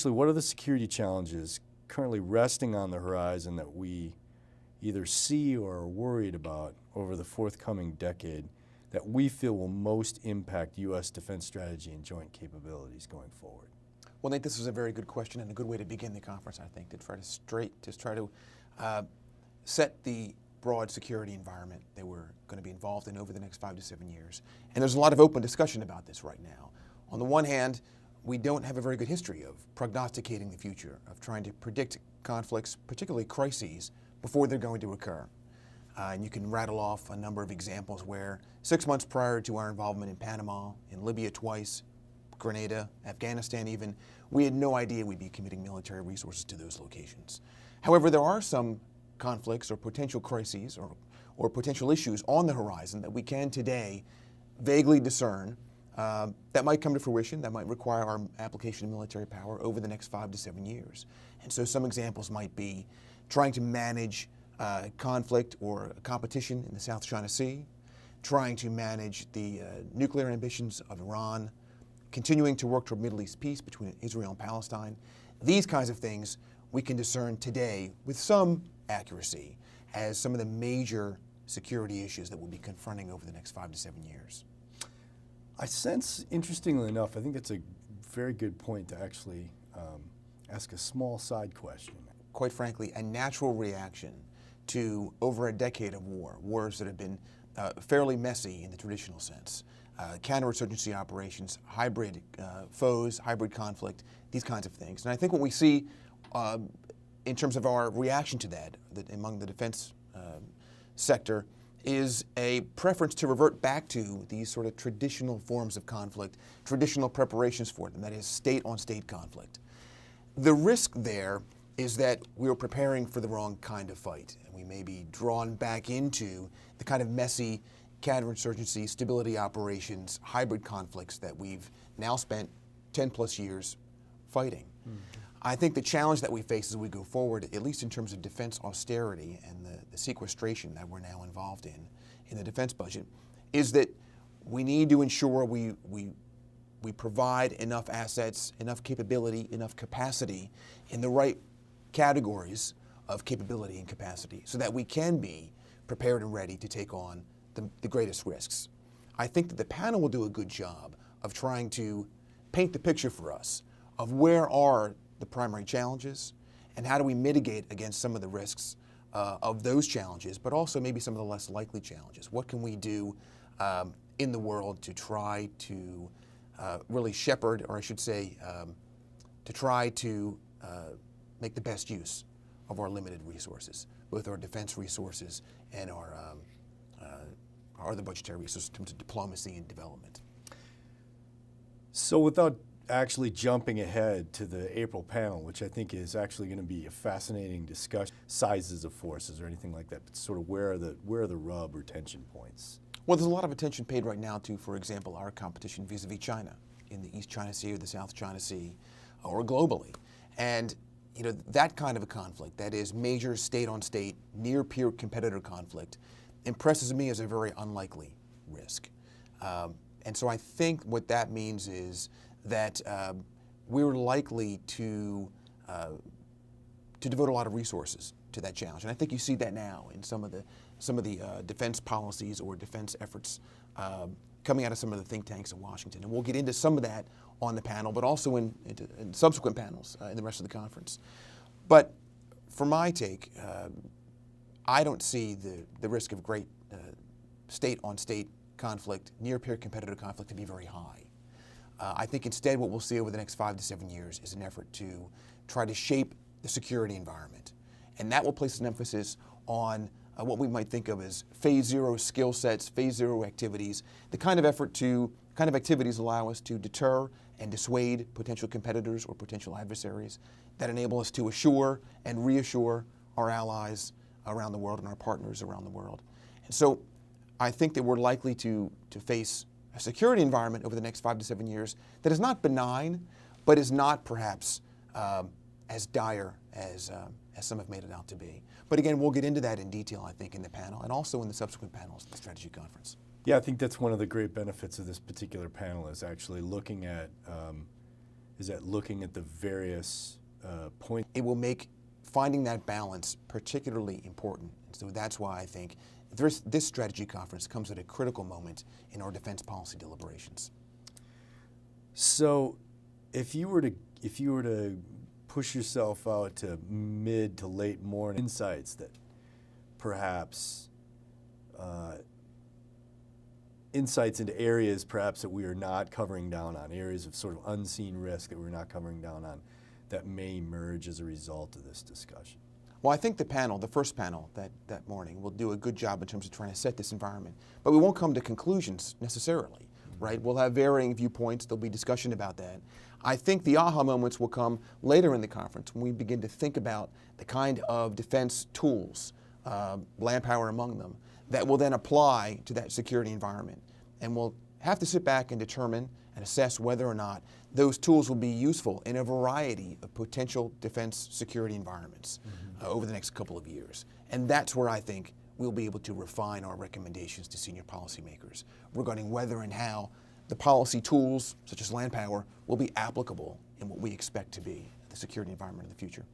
Actually, what are the security challenges currently resting on the horizon that we either see or are worried about over the forthcoming decade that we feel will most impact U.S. defense strategy and joint capabilities going forward? Well, Nate, this is a very good question and a good way to begin the conference, I think, to try to set the broad security environment that we're going to be involved in over the next 5 to 7 years. And there's a lot of open discussion about this right now. On the one hand, we don't have a very good history of prognosticating the future, of trying to predict conflicts, particularly crises, before they're going to occur. And you can rattle off a number of examples where 6 months prior to our involvement in Panama, in Libya twice, Grenada, Afghanistan even, we had no idea we'd be committing military resources to those locations. However, there are some conflicts or potential crises or potential issues on the horizon that we can today vaguely discern that might come to fruition, that might require our application of military power over the next 5 to 7 years. And so some examples might be trying to manage conflict or competition in the South China Sea, trying to manage the nuclear ambitions of Iran, continuing to work toward Middle East peace between Israel and Palestine. These kinds of things we can discern today with some accuracy as some of the major security issues that we'll be confronting over the next 5 to 7 years. I sense, interestingly enough, I think it's a very good point to actually ask a small side question. Quite frankly, a natural reaction to over a decade of wars that have been fairly messy in the traditional sense. Counterinsurgency operations, hybrid foes, hybrid conflict, these kinds of things. And I think what we see in terms of our reaction to that among the defense sector is a preference to revert back to these sort of traditional forms of conflict, traditional preparations for them, that is state-on-state conflict. The risk there is that we are preparing for the wrong kind of fight, and we may be drawn back into the kind of messy counterinsurgency, stability operations, hybrid conflicts that we've now spent 10 plus years fighting. Mm-hmm. I think the challenge that we face as we go forward, at least in terms of defense austerity and the sequestration that we're now involved in the defense budget, is that we need to ensure we provide enough assets, enough capability, enough capacity in the right categories of capability and capacity so that we can be prepared and ready to take on the greatest risks. I think that the panel will do a good job of trying to paint the picture for us of where are the primary challenges and how do we mitigate against some of the risks of those challenges, but also maybe some of the less likely challenges. What can we do in the world to try to really shepherd, or I should say, to try to make the best use of our limited resources, both our defense resources and our other budgetary resources in terms of diplomacy and development. So without actually jumping ahead to the April panel, which I think is actually going to be a fascinating discussion, sizes of forces or anything like that, but sort of where are the rub or tension points? Well, there's a lot of attention paid right now to, for example, our competition vis-a-vis China in the East China Sea or the South China Sea or globally. And you know, that kind of a conflict, that is major state-on-state, near-peer competitor conflict, impresses me as a very unlikely risk. And so I think what that means is that we're likely to devote a lot of resources to that challenge. And I think you see that now in some of the defense policies or defense efforts coming out of some of the think tanks in Washington. And we'll get into some of that on the panel, but also in subsequent panels in the rest of the conference. But for my take, I don't see the risk of great state-on-state conflict, near-peer competitor conflict to be very high. I think instead what we'll see over the next 5 to 7 years is an effort to try to shape the security environment. And that will place an emphasis on what we might think of as phase zero skill sets, phase zero activities, the kind of activities allow us to deter and dissuade potential competitors or potential adversaries that enable us to assure and reassure our allies around the world and our partners around the world. And so I think that we're likely to face a security environment over the next 5 to 7 years that is not benign, but is not perhaps as dire as some have made it out to be. But again, we'll get into that in detail, I think, in the panel and also in the subsequent panels of the strategy conference. Yeah, I think that's one of the great benefits of this particular panel is actually looking at is that looking at the various points. It will make finding that balance particularly important. And so that's why I think this strategy conference comes at a critical moment in our defense policy deliberations. So if you were to push yourself out to mid to late morning, insights that perhaps insights into areas perhaps that we are not covering down on, areas of sort of unseen risk that we're not covering down on, that may emerge as a result of this discussion? Well, I think the first panel that morning, will do a good job in terms of trying to set this environment. But we won't come to conclusions necessarily, right? We'll have varying viewpoints. There'll be discussion about that. I think the aha moments will come later in the conference when we begin to think about the kind of defense tools, land power among them, that will then apply to that security environment. And we'll have to sit back and determine and assess whether or not those tools will be useful in a variety of potential defense security environments over the next couple of years. And that's where I think we'll be able to refine our recommendations to senior policymakers regarding whether and how the policy tools, such as land power, will be applicable in what we expect to be the security environment of the future.